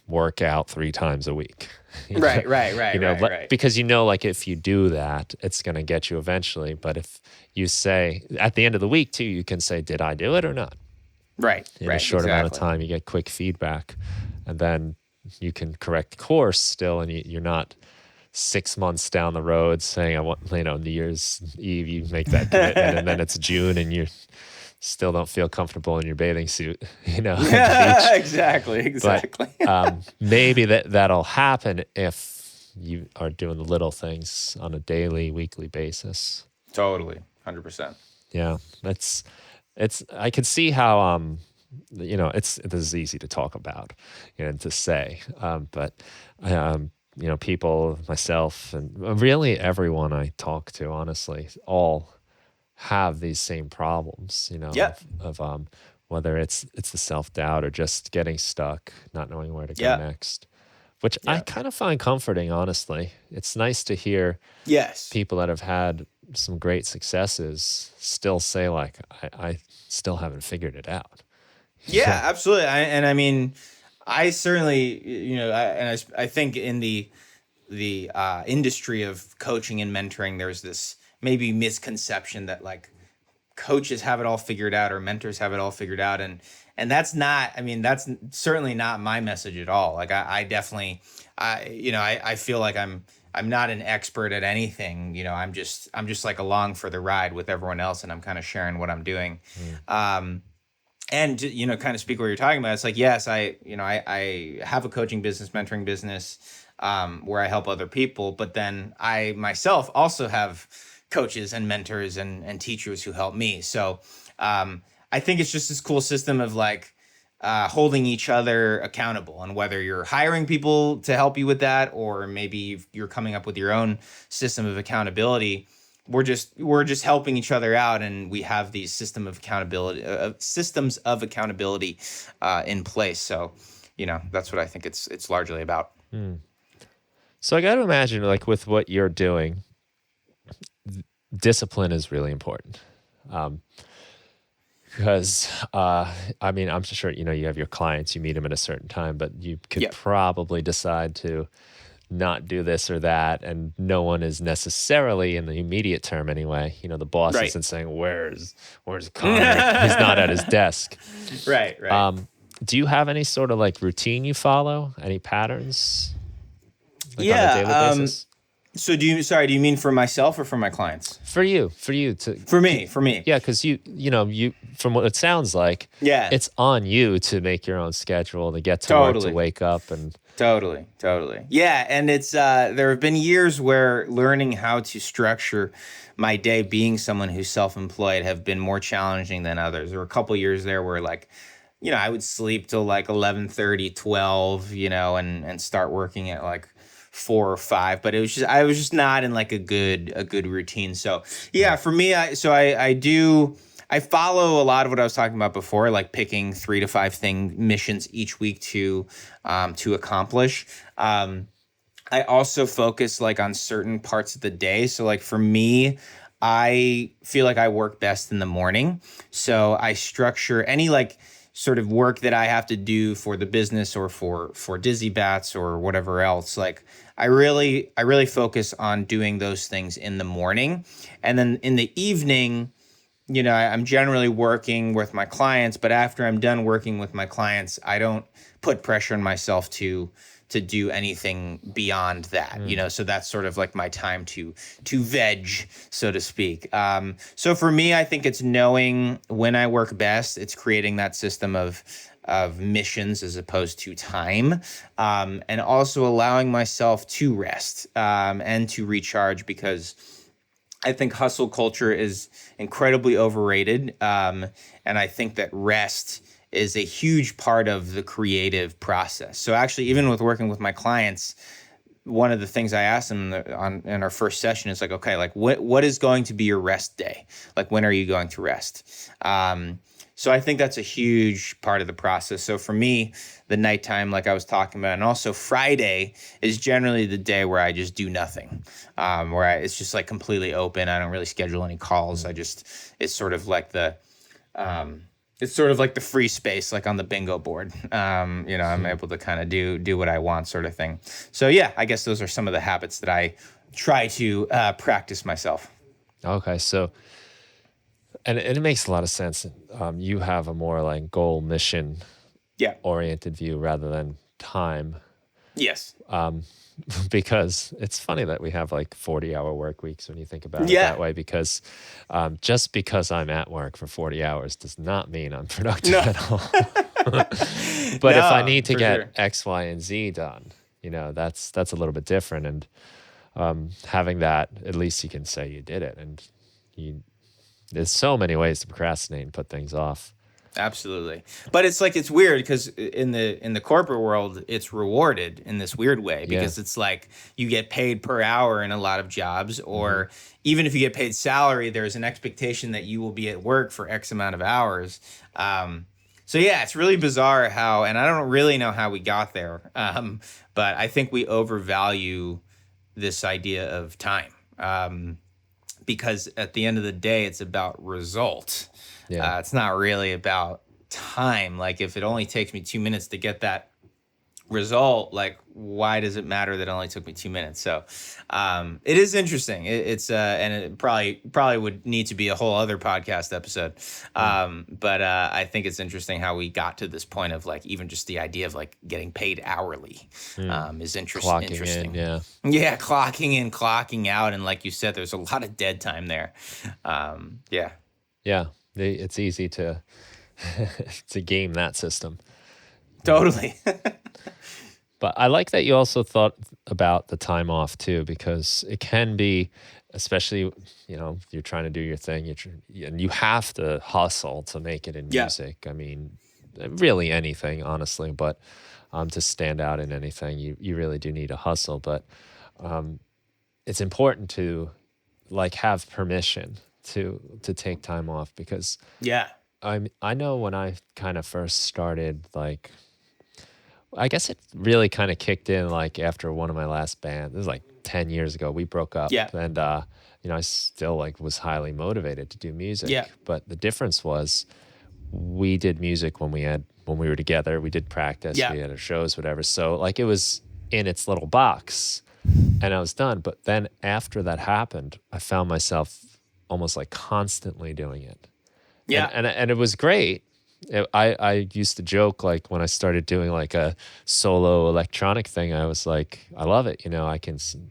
work out 3 times a week. you know, Right. Right. Right. Right. but Right. because like if you do that, it's going to get you eventually. But if you say at the end of the week too, you can say, did I do it or not? Right. In a Right. short amount of Exactly. time, you get quick feedback, and then you can correct course still, and you're not 6 months down the road saying, I want, New Year's Eve, you make that commitment, and then it's June and you still don't feel comfortable in your bathing suit, at the Yeah. beach. Exactly. But Exactly. maybe that'll happen if you are doing the little things on a daily, weekly basis. Totally. 100%. Yeah, I can see how this is easy to talk about and to say, but people, myself, and really everyone I talk to, honestly, all have these same problems, Yeah. of whether it's the self-doubt or just getting stuck, not knowing where to go Yeah. next, which I Yeah. kind of find comforting, honestly. It's nice to hear Yes. people that have had some great successes still say like, I still haven't figured it out. Yeah, absolutely. And I mean, I certainly, I think in the industry of coaching and mentoring, there's this maybe misconception that like coaches have it all figured out or mentors have it all figured out, and that's certainly not my message at all. Like I definitely, I feel like I'm not an expert at anything. I'm just like along for the ride with everyone else, and I'm kind of sharing what I'm doing. Mm. And kind of speak what you're talking about. It's like, yes, I have a coaching business, mentoring business, where I help other people, but then I myself also have coaches and mentors and teachers who help me. So I think it's just this cool system of like holding each other accountable, and whether you're hiring people to help you with that, or maybe you're coming up with your own system of accountability, we're just helping each other out, and we have these systems of accountability in place. So that's what I think it's largely about. Mm. So I got to imagine, like with what you're doing, discipline is really important. Um, because I mean, I'm sure you have your clients, you meet them at a certain time, but you could Yeah. probably decide to not do this or that, and no one is necessarily, in the immediate term anyway, the boss Right. isn't saying, where's Connor, he's not at his desk. Right. Right. um do you have any sort of like routine you follow, any patterns like on a Yeah. daily basis? So do you mean for myself or for my clients? For you to For me. For me. yeah, because you from what it sounds like, Yeah. it's on you to make your own schedule, to get to work, to Totally. wake up, and Totally, totally. Yeah, and it's there have been years where learning how to structure my day, being someone who's self-employed, have been more challenging than others. There were a couple years there where like, I would sleep till like 11:30, 12, and start working at like 4 or 5, but I was just not in like a good routine. So, yeah, mm, for me I follow a lot of what I was talking about before, like picking 3 to 5 missions each week to accomplish. I also focus like on certain parts of the day. So like for me, I feel like I work best in the morning. So I structure any like sort of work that I have to do for the business or for Dizzy Bats or whatever else, like I really focus on doing those things in the morning, and then in the evening, I'm generally working with my clients, but after I'm done working with my clients, I don't put pressure on myself to do anything beyond that. Mm. So that's sort of like my time to veg, so to speak. So for me, I think it's knowing when I work best. It's creating that system of missions as opposed to time, and also allowing myself to rest, and to recharge, because I think hustle culture is incredibly overrated. And I think that rest is a huge part of the creative process. So actually, even with working with my clients, one of the things I asked them in our first session is like, okay, like what is going to be your rest day? Like, when are you going to rest? So I think that's a huge part of the process. So for me, the nighttime, like I was talking about, and also Friday is generally the day where I just do nothing, it's just like completely open. I don't really schedule any calls. It's sort of like um, the free space, like on the bingo board. I'm able to kind of do what I want, sort of thing. So yeah, I guess those are some of the habits that I try to practice myself. Okay, so and it makes a lot of sense. You have a more like goal mission Yeah. oriented view rather than time. Yes. Because it's funny that we have like 40-hour work weeks when you think about it Yeah. that way, because just because I'm at work for 40 hours does not mean I'm productive No. at all. But if I No, need to for get sure. X, Y, and Z done, that's a little bit different. And having that, at least you can say you did it. And there's so many ways to procrastinate and put things off. Absolutely. But it's weird because in the corporate world, it's rewarded in this weird way, Yeah. because it's like you get paid per hour in a lot of jobs, Hmm. or even if you get paid salary, there's an expectation that you will be at work for X amount of hours. So yeah, it's really bizarre how, and I don't really know how we got there, but I think we overvalue this idea of time. Because at the end of the day, it's about result. Yeah. It's not really about time. Like, if it only takes me 2 minutes to get that result, like, why does it matter that it only took me 2 minutes? So it is interesting. And it probably would need to be a whole other podcast episode. Mm. But I think it's interesting how we got to this point of like even just the idea of like getting paid hourly Mm. is Clocking in. interesting. Yeah. Yeah, clocking in, clocking out, and like you said, there's a lot of dead time there. Yeah. Yeah. It's easy to to game that system. Totally. But I like that you also thought about the time off too, because it can be, especially, you're trying to do your thing, and you have to hustle to make it in Yeah. music. I mean, really anything, honestly, but to stand out in anything, you really do need a hustle. But it's important to like have permission to take time off, because Yeah. I know when I kind of first started, like, I guess it really kind of kicked in like after one of my last bands. This was like 10 years ago. We broke up, Yeah. and I still like was highly motivated to do Yeah. music. But the difference was we did music when we were together. We did practice, Yeah. we had our shows, whatever. So like it was in its little box and I was done. But then after that happened, I found myself almost like constantly doing it. And Yeah. and it was great. I used to joke, like when I started doing like a solo electronic thing, I was like, I love it.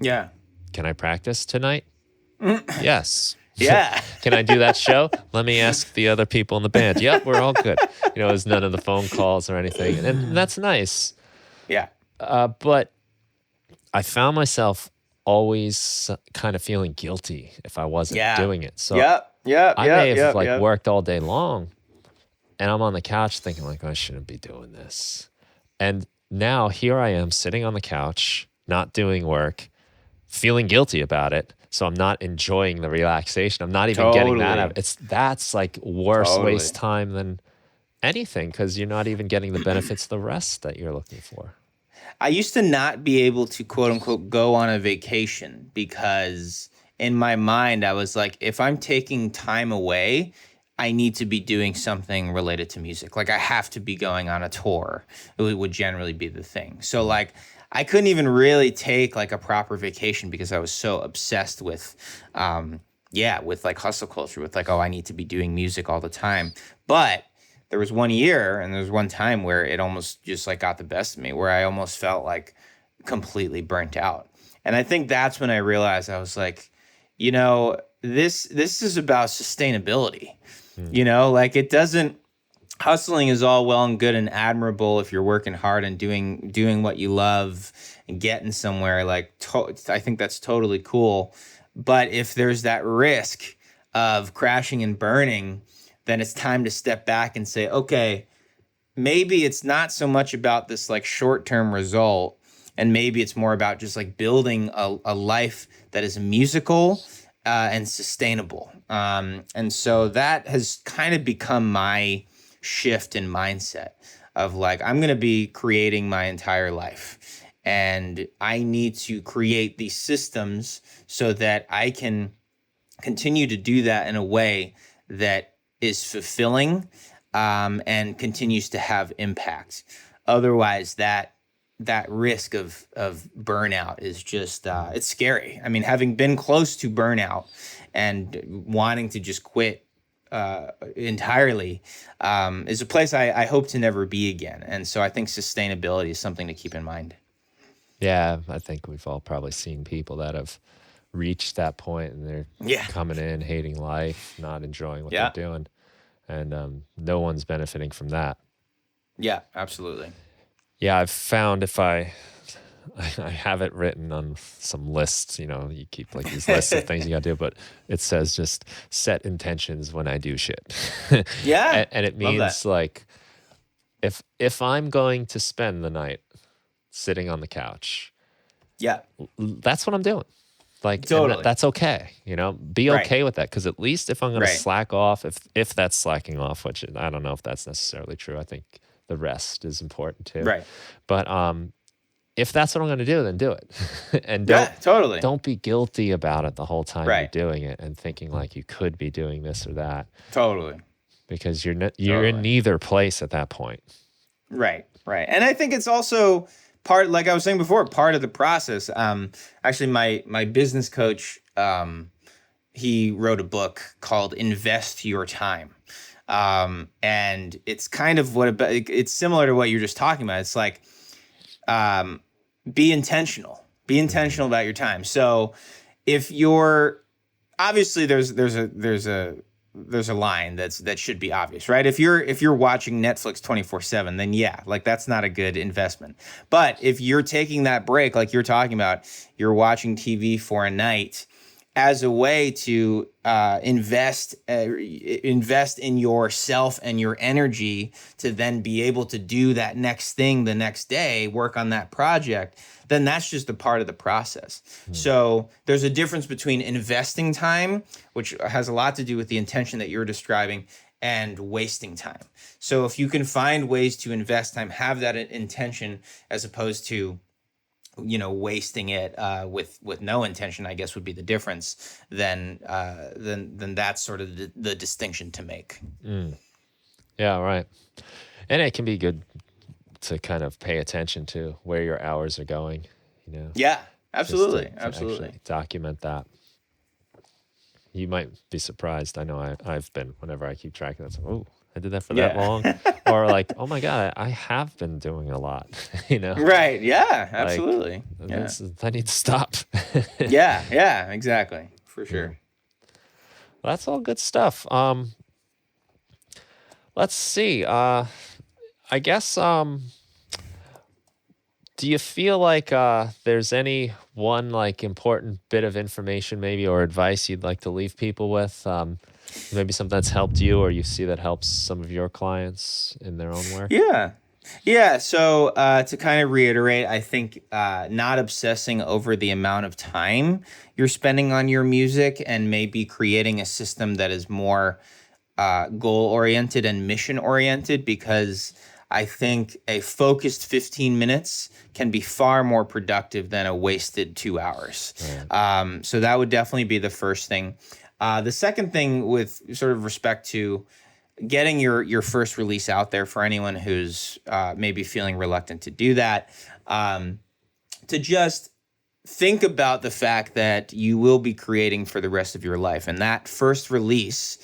Yeah. Can I practice tonight? Yes. Yeah. Can I do that show? Let me ask the other people in the band. Yep, we're all good. It was none of the phone calls or anything, and that's nice. Yeah. But I found myself always kind of feeling guilty if I wasn't Yeah. doing it. So Yep. Yep. I may Yep. have Yep. like Yep. worked all day long, and I'm on the couch thinking like, I shouldn't be doing this. And now here I am sitting on the couch, not doing work, feeling guilty about it. So I'm not enjoying the relaxation. I'm not even getting that out. Totally. That's like worse Totally. waste time than anything, because you're not even getting the benefits of the rest that you're looking for. I used to not be able to quote unquote go on a vacation because in my mind I was like, if I'm taking time away, I need to be doing something related to music. Like I have to be going on a tour. It would generally be the thing. So Mm. like I couldn't even really take like a proper vacation because I was so obsessed with yeah, with like hustle culture, with like, oh, I need to be doing music all the time. But there was one year and there was one time where it almost just like got the best of me, where I almost felt like completely burnt out. And I think that's when I realized I was like, this is about sustainability. Mm. Like it doesn't hustling is all well and good and admirable if you're working hard and doing what you love and getting somewhere. Like I think that's totally cool. But if there's that risk of crashing and burning, then it's time to step back and say, okay, maybe it's not so much about this like short-term result, and maybe it's more about just like building a life that is musical and sustainable. And so that has kind of become my shift in mindset of like, I'm going to be creating my entire life, and I need to create these systems so that I can continue to do that in a way that is fulfilling, and continues to have impact. Otherwise, that risk of burnout is just it's scary. I mean, having been close to burnout and wanting to just quit entirely, is a place I hope to never be again. And so I think sustainability is something to keep in mind. Yeah, I think we've all probably seen people that have reached that point and they're Yeah. coming in hating life, not enjoying what they're Yeah. doing, and no one's benefiting from that. Yeah. Absolutely. Yeah, I've found if I have it written on some lists, you keep like these lists of things you gotta do, but it says just set intentions when I do shit. Yeah. And it Love that. means like if I'm going to spend the night sitting on the couch, Yeah. that's what I'm doing. Like, and Totally. that's okay, be Right. okay with that. Because at least if I'm going to Right. slack off, if that's slacking off, which I don't know if that's necessarily true. I think the rest is important too. Right. But if that's what I'm going to do, then do it, and Yeah. Totally. don't be guilty about it the whole time you're Right. doing it and thinking like you could be doing this or that, Totally. because you're in Totally. neither place at that point. Right. Right. And I think it's also part, like I was saying before, part of the process. Actually, my business coach, he wrote a book called "Invest Your Time," and it's kind of it's similar to what you're just talking about. It's like, um, be intentional. Be Hmm. intentional about your time. So if you're obviously there's a line that should be obvious, right? If you're watching Netflix 24/7, then yeah, like that's not a good investment. But if you're taking that break, like you're talking about, you're watching TV for a night as a way to invest in yourself and your energy to then be able to do that next thing the next day, work on that project, then that's just a part of the process. Hmm. So there's a difference between investing time, which has a lot to do with the intention that you're describing, and wasting time. So if you can find ways to invest time, have that intention, as opposed to wasting it with no intention, I guess would be the difference. Then that's sort of the distinction to make. Mm. Yeah, right. And it can be good to kind of pay attention to where your hours are going, you know, Yeah, just absolutely, to absolutely. actually document that. You might be surprised. I know I've been, whenever I keep track of that, oh, I did that for that Yeah. long. Or like, oh my God, I have been doing a lot, Right. Yeah, like absolutely. Yeah. I need to stop. Yeah, yeah, exactly. For Yeah. sure. Well, that's all good stuff. Let's see. I guess, do you feel like there's any one like important bit of information maybe or advice you'd like to leave people with? Maybe something that's helped you or you see that helps some of your clients in their own work? Yeah. Yeah. So to kind of reiterate, I think not obsessing over the amount of time you're spending on your music, and maybe creating a system that is more goal oriented and mission oriented, because I think a focused 15 minutes can be far more productive than a wasted 2 hours. Right. So that would definitely be the first thing. The second thing, with sort of respect to getting your first release out there, for anyone who's maybe feeling reluctant to do that, um, to just think about the fact that you will be creating for the rest of your life, and that first release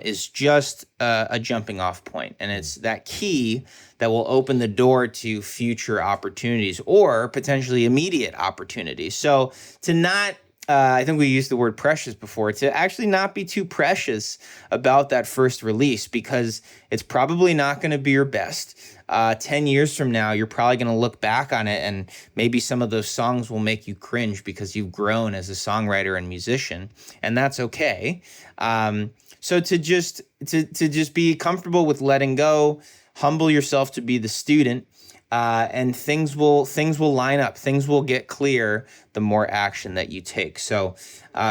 is just a jumping off point, and it's that key that will open the door to future opportunities or potentially immediate opportunities. So to not I think we used the word precious before, to actually not be too precious about that first release, because it's probably not going to be your best. 10 years from now, you're probably going to look back on it, and maybe some of those songs will make you cringe because you've grown as a songwriter and musician, and that's okay. So to just be comfortable with letting go, humble yourself to be the student, and things will line up. Things will get clear the more action that you take. So,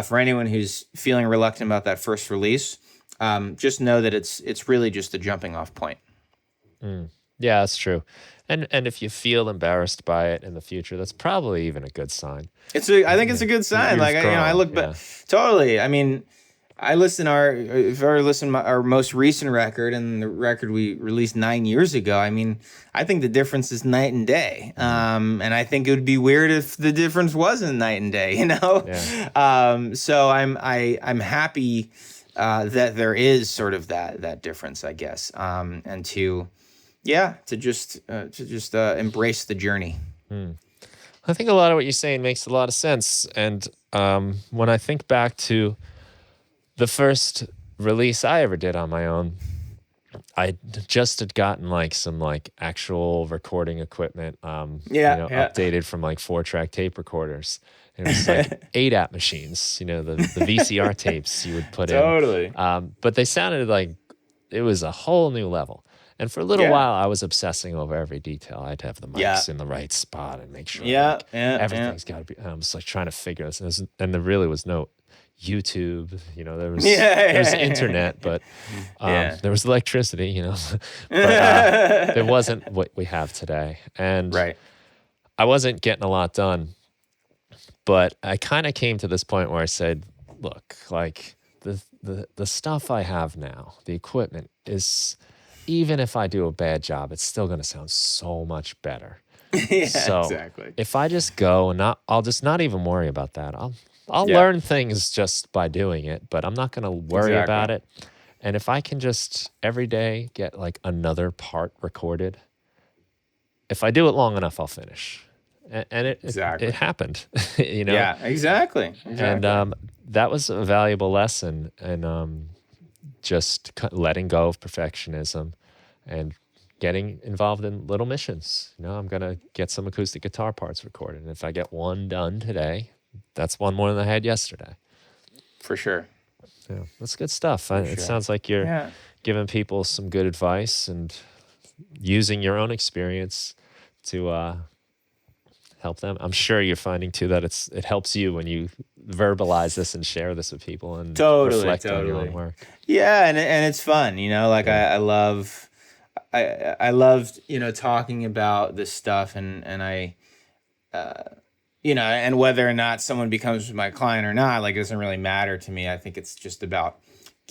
for anyone who's feeling reluctant about that first release, just know that it's really just a jumping off point. Mm. Yeah, that's true. And if you feel embarrassed by it in the future, that's probably even a good sign. I think it's Yeah, a good sign. Like, you've I grown. look back, Yeah. totally. I mean, if I listen to our most recent record and the record we released 9 years ago, I mean, I think the difference is night and day. Hmm. And I think it would be weird if the difference wasn't night and day, you know? Yeah. So I'm happy that there is sort of that difference, I guess. And to just embrace the journey. Hmm. I think a lot of what you're saying makes a lot of sense. And when I think back to the first release I ever did on my own, I just had gotten like some like actual recording equipment, Yeah, yeah. updated from like 4-track tape recorders. And it was like 8-app machines, the VCR tapes you would put in. Totally. But they sounded like it was a whole new level. And for a little Yeah. while, I was obsessing over every detail. I'd have the Yeah. mics in the right spot and make sure Yeah. like Yeah. Yeah. everything's got to be. I was like trying to figure this, and there really was no YouTube. There was Yeah. internet, but Yeah. there was electricity. But there wasn't what we have today, and Right. I wasn't getting a lot done. But I kind of came to this point where I said, "Look, like the stuff I have now, the equipment is." Even if I do a bad job, it's still going to sound so much better. Yeah, So exactly. if I just go and I'll just not even worry about that. I'll Yeah, learn things just by doing it, but I'm not going to worry exactly. about it. And if I can just every day get like another part recorded, if I do it long enough, I'll finish. And it Exactly. happened, Yeah, exactly. And Exactly. that was a valuable lesson. And just letting go of perfectionism and getting involved in little missions. I'm going to get some acoustic guitar parts recorded. And if I get one done today, that's one more than I had yesterday. For sure. Yeah, that's good stuff. For It sure. sounds like you're Yeah. giving people some good advice and using your own experience to help them. I'm sure you're finding too that it helps you when you verbalize this and share this with people and Totally, reflect on your own totally. work. Yeah, and it's fun, like Yeah. I loved, talking about this stuff, and and whether or not someone becomes my client or not, like, it doesn't really matter to me. I think it's just about,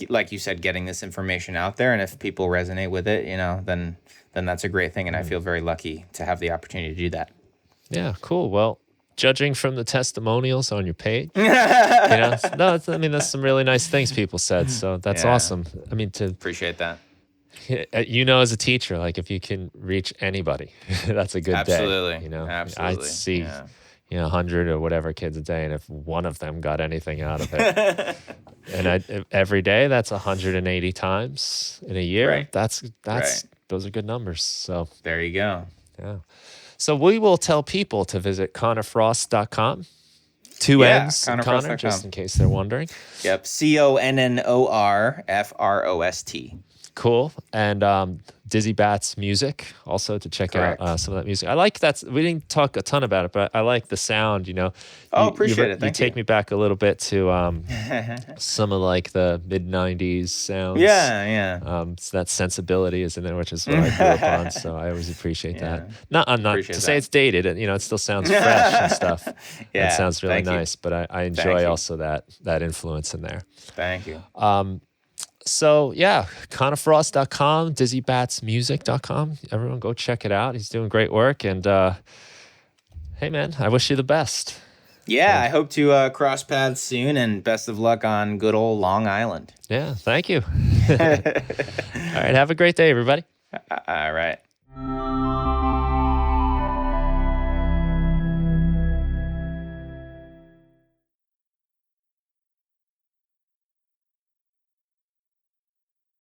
like you said, getting this information out there, and if people resonate with it, then that's a great thing, and I Mm. feel very lucky to have the opportunity to do that. Yeah, cool. Well, judging from the testimonials on your page, no, I mean, that's some really nice things people said. So that's Yeah, awesome. I mean, appreciate that. as a teacher, like if you can reach anybody, that's a good day. Absolutely, I absolutely. see, Yeah. 100 or whatever kids a day, and if one of them got anything out of it, and every day, that's 180 times in a year. Right, That's right. those are good numbers. So There you go. yeah. So we will tell people to visit connorfrost.com. Two Yeah, N's in Connor, just connorfrost.com. in case they're wondering. Yep, CONNORFROST. Cool. And Dizzy Bats Music also to check out Correct. some of that music. I like that. We didn't talk a ton about it, but I like the sound. Oh, appreciate it. You Thank take you. me back a little bit to some of like the mid '90s sounds. Yeah, It's that sensibility is in there, which is what I grew up on. yeah. So I always appreciate that. Yeah. I'm not to Appreciate say that. it's dated, and it still sounds fresh and stuff. And it Yeah. sounds really Thank you. nice. But I Thank enjoy you. also that influence in there. Thank you. So yeah, connorfrost.com, dizzybatsmusic.com. Everyone go check it out. He's doing great work. And hey man, I wish you the best. Yeah, And I hope to cross paths soon, and best of luck on good old Long Island. yeah, thank you. All right, have a great day, everybody. All right.